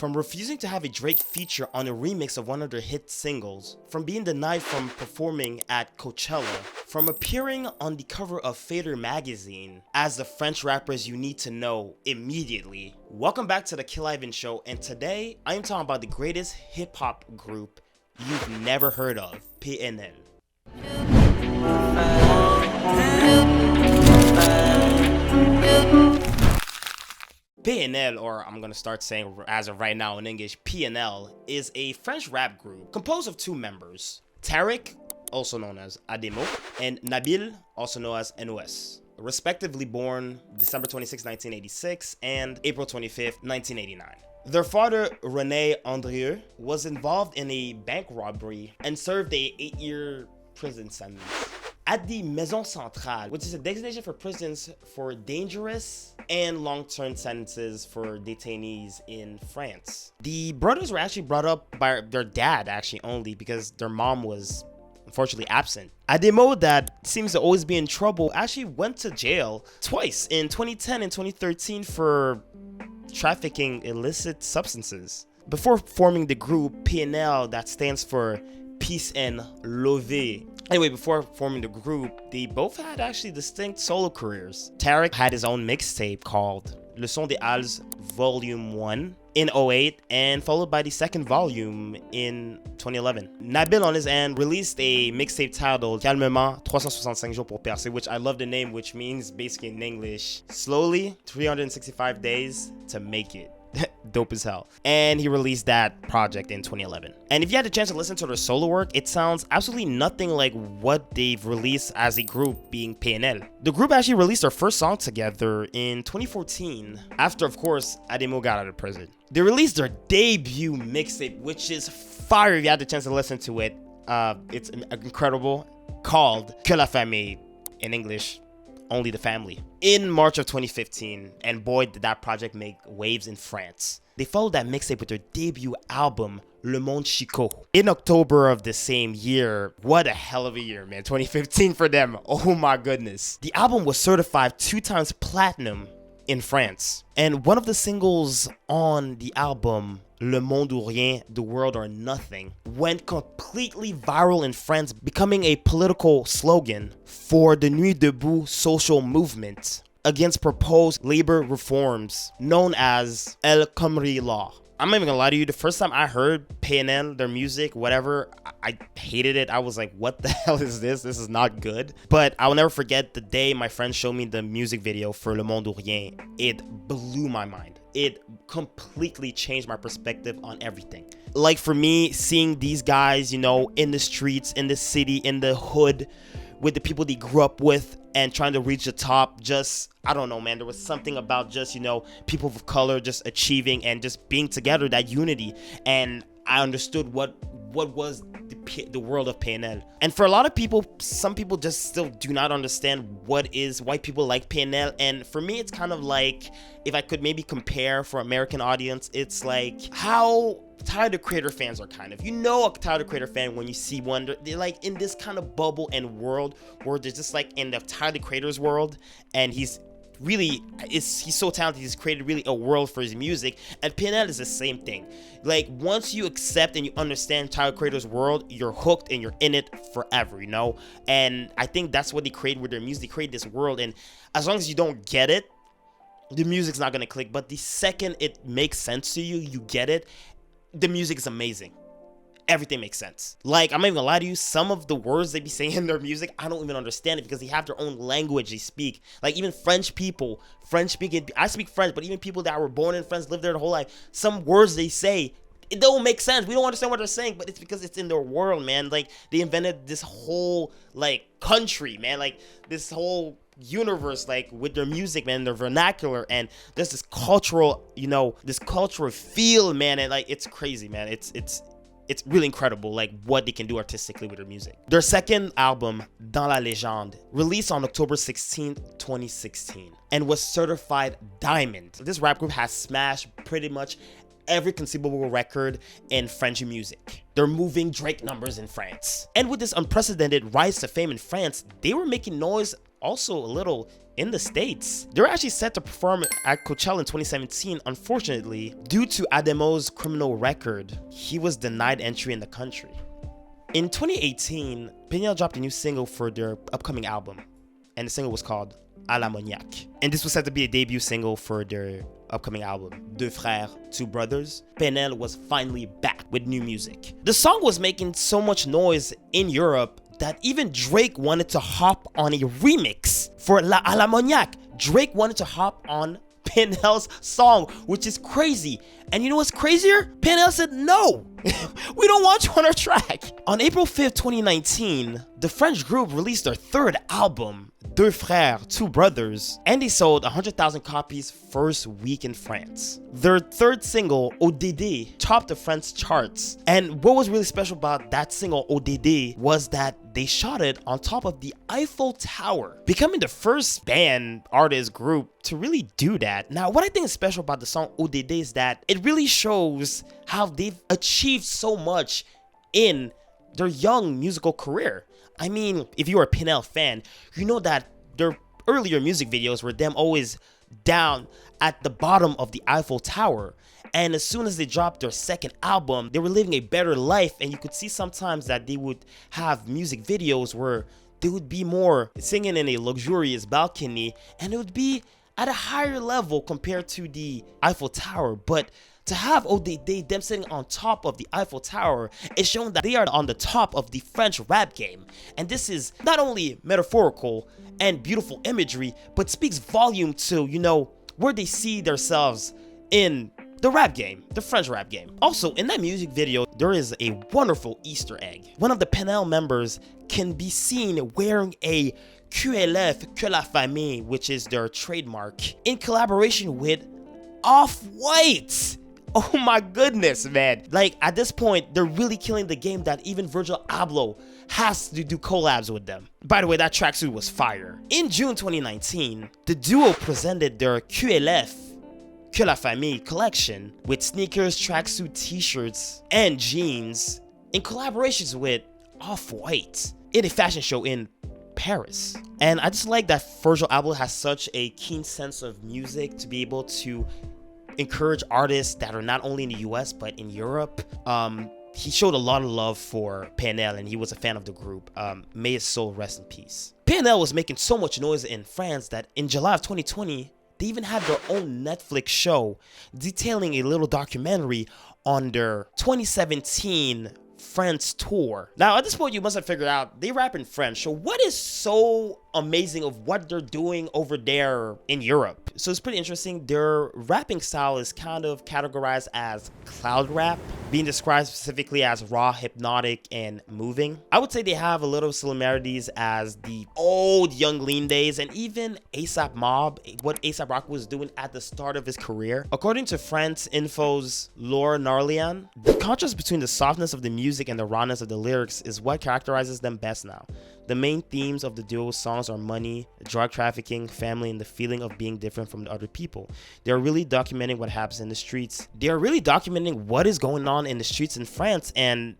From refusing to have a Drake feature on a remix of one of their hit singles, from being denied from performing at Coachella, from appearing on the cover of Fader magazine as the French rappers you need to know immediately. Welcome back to the Killivvn Show, and today I am talking about the greatest hip-hop group you've never heard of, PNL. PNL, or I'm gonna start saying as of right now in English, PNL, is a French rap group composed of two members, Tarek, also known as Ademo, and Nabil, also known as NOS, respectively born December 26, 1986 and April 25th, 1989. Their father, René Andrieux, was involved in a bank robbery and served a 8-year prison sentence at the Maison Centrale, which is a designation for prisons for dangerous and long-term sentences for detainees in France. The brothers were actually brought up by their dad only because their mom was unfortunately absent. Ademo, that seems to always be in trouble, actually went to jail twice in 2010 and 2013 for trafficking illicit substances before forming the group PNL, that stands for Peace and Love. Anyway, before forming the group, they both had actually distinct solo careers. Tarek had his own mixtape called Le Son des Halles Volume 1 in 2008 and followed by the second volume in 2011. Nabil on his end released a mixtape titled Calmement 365 jours pour percer, which I love the name, which means basically in English, slowly 365 days to make it. Dope as hell. And he released that project in 2011. And if you had the chance to listen to their solo work, it sounds absolutely nothing like what they've released as a group, being PNL. The group actually released their first song together in 2014, after, of course, Ademo got out of prison. They released their debut mixtape, which is fire if you had the chance to listen to it. It's incredible, called Que la famille, in English, Only the Family, in March of 2015, and boy did that project make waves in France. They followed that mixtape with their debut album, Le Monde Chicot, in October of the same year. What a hell of a year, man, 2015 for them, oh my goodness. The album was certified 2 times platinum in France, and one of the singles on the album, Le Monde ou Rien, The World or Nothing, went completely viral in France, becoming a political slogan for the Nuit Debout social movement against proposed labor reforms known as El Khomri Law. I'm not even gonna lie to you, the first time I heard PNL, their music, whatever, I hated it. I was like, what the hell is this? This is not good. But I'll never forget the day my friend showed me the music video for Le Monde ou Rien. It blew my mind. It completely changed my perspective on everything. Like for me, seeing these guys, you know, in the streets, in the city, in the hood, with the people they grew up with and trying to reach the top, just, I don't know, man, there was something about just, you know, people of color just achieving and just being together, that unity. And I understood what was the world of PNL. And for a lot of people, some people just still do not understand what is why people like PNL. And for me, it's kind of like, if I could maybe compare for American audience, it's like how Tyler the Creator fans are kind of. You know a Tyler the Creator fan when you see one. They're like in this kind of bubble and world where they're just like in the Tyler the Creator's world, and he's so talented. He's created really a world for his music, and PNL is the same thing. Like once you accept and you understand Tyler the Creator's world, you're hooked and you're in it forever, you know. And I think that's what they create with their music. They create this world, and as long as you don't get it, the music's not gonna click. But the second it makes sense to you, you get it, the music is amazing. Everything makes sense. Like, I'm not even gonna lie to you, some of the words they be saying in their music, I don't even understand it because they have their own language they speak. Like, even French people, French speaking, I speak French, but even people that were born in France, lived there their whole life, some words they say, it don't make sense. We don't understand what they're saying, but it's because it's in their world, man. Like, they invented this whole, like, country, man. Like, this whole universe, like, with their music, man, their vernacular, and there's this cultural, you know, this cultural feel, man, and, like, it's crazy, man. It's really incredible, like, what they can do artistically with their music. Their second album, Dans la Légende, released on October 16th, 2016, and was certified diamond. This rap group has smashed pretty much every conceivable record in French music. They're moving Drake numbers in France. And with this unprecedented rise to fame in France, they were making noise also a little in the States. They were actually set to perform at Coachella in 2017. Unfortunately, due to Ademo's criminal record, he was denied entry in the country. In 2018, PNL dropped a new single for their upcoming album, and the single was called À l'Ammoniaque. And this was set to be a debut single for their upcoming album, Deux Frères, Two Brothers. PNL was finally back with new music. The song was making so much noise in Europe that even Drake wanted to hop on a remix for À l'Ammoniaque. Drake wanted to hop on PNL's song, which is crazy. And you know what's crazier? PNL said, no, we don't want you on our track. On April 5th, 2019, the French group released their third album, Deux Frères, Two Brothers, and they sold 100,000 copies first week in France. Their third single, ODD, topped the French charts. And what was really special about that single, ODD, was that they shot it on top of the Eiffel Tower, becoming the first band, artist, group to really do that. Now, what I think is special about the song ODD is that it really shows how they've achieved so much in their young musical career. I mean, if you're a PNL fan, you know that their earlier music videos were them always down at the bottom of the Eiffel Tower. And as soon as they dropped their second album, they were living a better life. And you could see sometimes that they would have music videos where they would be more singing in a luxurious balcony, and it would be at a higher level compared to the Eiffel Tower. But to have ODD, them sitting on top of the Eiffel Tower, is showing that they are on the top of the French rap game. And this is not only metaphorical and beautiful imagery, but speaks volume to, you know, where they see themselves in the rap game, the French rap game. Also, in that music video, there is a wonderful Easter egg. One of the PNL members can be seen wearing a QLF, Que la Famille, which is their trademark, in collaboration with Off-White. Oh my goodness, man. Like, at this point, they're really killing the game that even Virgil Abloh has to do collabs with them. By the way, that tracksuit was fire. In June 2019, the duo presented their QLF, Que la Famille collection with sneakers, tracksuit, t-shirts, and jeans in collaborations with Off-White in a fashion show in Paris. And I just like that Virgil Abloh has such a keen sense of music to be able to encourage artists that are not only in the US but in Europe. He showed a lot of love for PNL, and he was a fan of the group. May his soul rest in peace. PNL was making so much noise in France that in July of 2020, they even had their own Netflix show detailing a little documentary on their 2017 France tour. Now, at this point, you must have figured out they rap in French. So what is so amazing of what they're doing over there in Europe? So it's pretty interesting. Their rapping style is kind of categorized as cloud rap, being described specifically as raw, hypnotic, and moving. I would say they have a little similarities as the old Young Lean days, and even A$AP Mob, what A$AP Rocky was doing at the start of his career. According to France Info's Laure Narlian, the contrast between the softness of the music and the rawness of the lyrics is what characterizes them best now. The main themes of the duo's songs are money, drug trafficking, family, and the feeling of being different from the other people. They are really documenting what happens in the streets. They are really documenting what is going on in the streets in France, and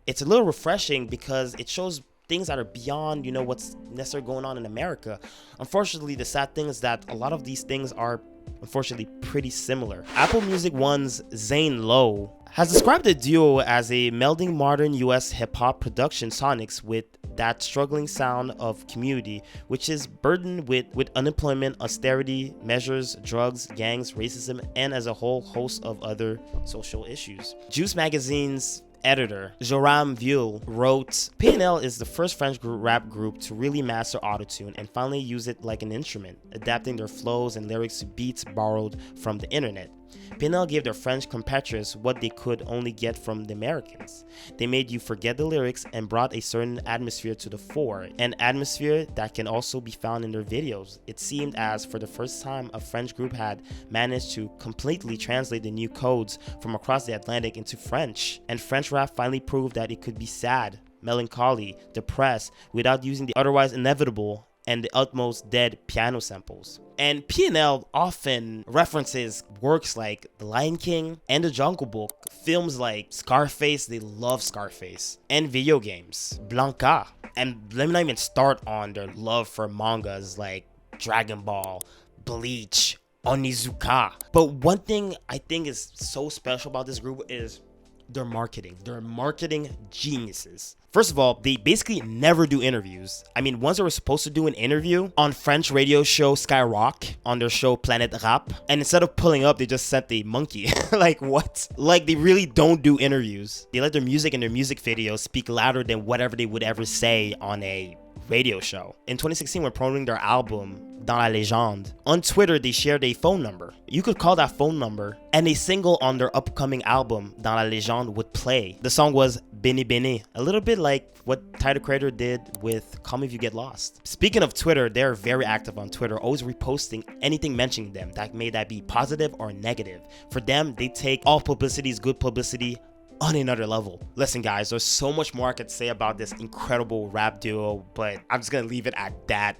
it's a little refreshing because it shows things that are beyond, you know, what's necessarily going on in America. Unfortunately, the sad thing is that a lot of these things are unfortunately pretty similar. Apple Music One's Zane Lowe has described the duo as a melding modern US hip-hop production sonics with that struggling sound of community, which is burdened with unemployment, austerity measures, drugs, gangs, racism, and as a whole host of other social issues. Juice Magazine's editor, Joram Vieux, wrote, PNL is the first French rap group to really master autotune and finally use it like an instrument, adapting their flows and lyrics to beats borrowed from the internet. PNL gave their French compatriots what they could only get from the Americans. They made you forget the lyrics and brought a certain atmosphere to the fore, an atmosphere that can also be found in their videos. It seemed as, for the first time, a French group had managed to completely translate the new codes from across the Atlantic into French, and French rap finally proved that it could be sad, melancholy, depressed, without using the otherwise inevitable and the utmost dead piano samples. And PNL often references works like The Lion King and The Jungle Book, films like Scarface, they love Scarface, and video games. Blanca, And let me not even start on their love for mangas like Dragon Ball, Bleach, ONIZUKA. But one thing I think is so special about this group is their marketing. They're marketing geniuses. First of all, they basically never do interviews. I mean, once they were supposed to do an interview on French radio show Skyrock on their show Planet Rap, and instead of pulling up, they just sent a monkey. Like, what? Like, they really don't do interviews. They let their music and their music videos speak louder than whatever they would ever say on a radio show. In 2016, when promoting their album Dans la Légende, on Twitter they shared a phone number. You could call that phone number and a single on their upcoming album Dans la Légende would play. The song was Bene Bene, a little bit like what Tyler Creator did with Call Me If You Get Lost. Speaking of Twitter, they're very active on Twitter, always reposting anything mentioning them, that may that be positive or negative. For them, they take all publicity is good publicity on another level. Listen guys, there's so much more I could say about this incredible rap duo, but I'm just gonna leave it at that.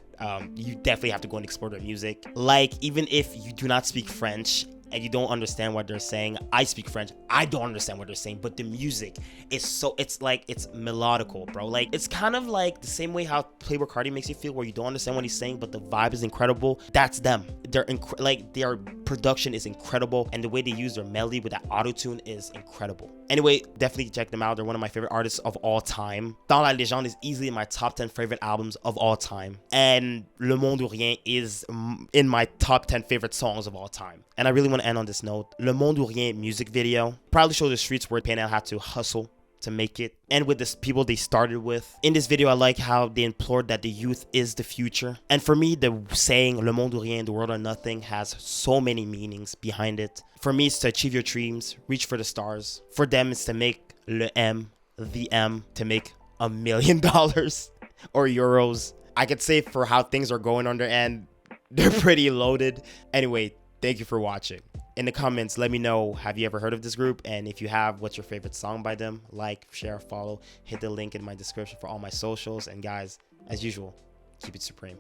You definitely have to go and explore their music. Like, even if you do not speak French and you don't understand what they're saying, I speak French, I don't understand what they're saying, but the music is so, it's like, it's melodical, bro. Like, it's kind of like the same way how Playboi Carti makes you feel, where you don't understand what he's saying, but the vibe is incredible. That's them. They're like, their production is incredible, and the way they use their melody with that auto-tune is incredible. Anyway, definitely check them out. They're one of my favorite artists of all time. Dans la Légende is easily in my top 10 favorite albums of all time, and Le Monde ou Rien is in my top 10 favorite songs of all time. And I really want to end on this note. Le Monde ou Rien music video probably shows the streets where PNL had to hustle to make it, and with the people they started with. In this video, I like how they implored that the youth is the future. And for me, the saying Le Monde ou Rien, the world or nothing, has so many meanings behind it. For me, it's to achieve your dreams, reach for the stars. For them, it's to make the M, to make $1 million or euros. I could say for how things are going on their end, they're pretty loaded. Anyway, thank you for watching. In the comments, let me know, have you ever heard of this group? And if you have, what's your favorite song by them? Like, share, follow, hit the link in my description for all my socials. And guys, as usual, keep it supreme.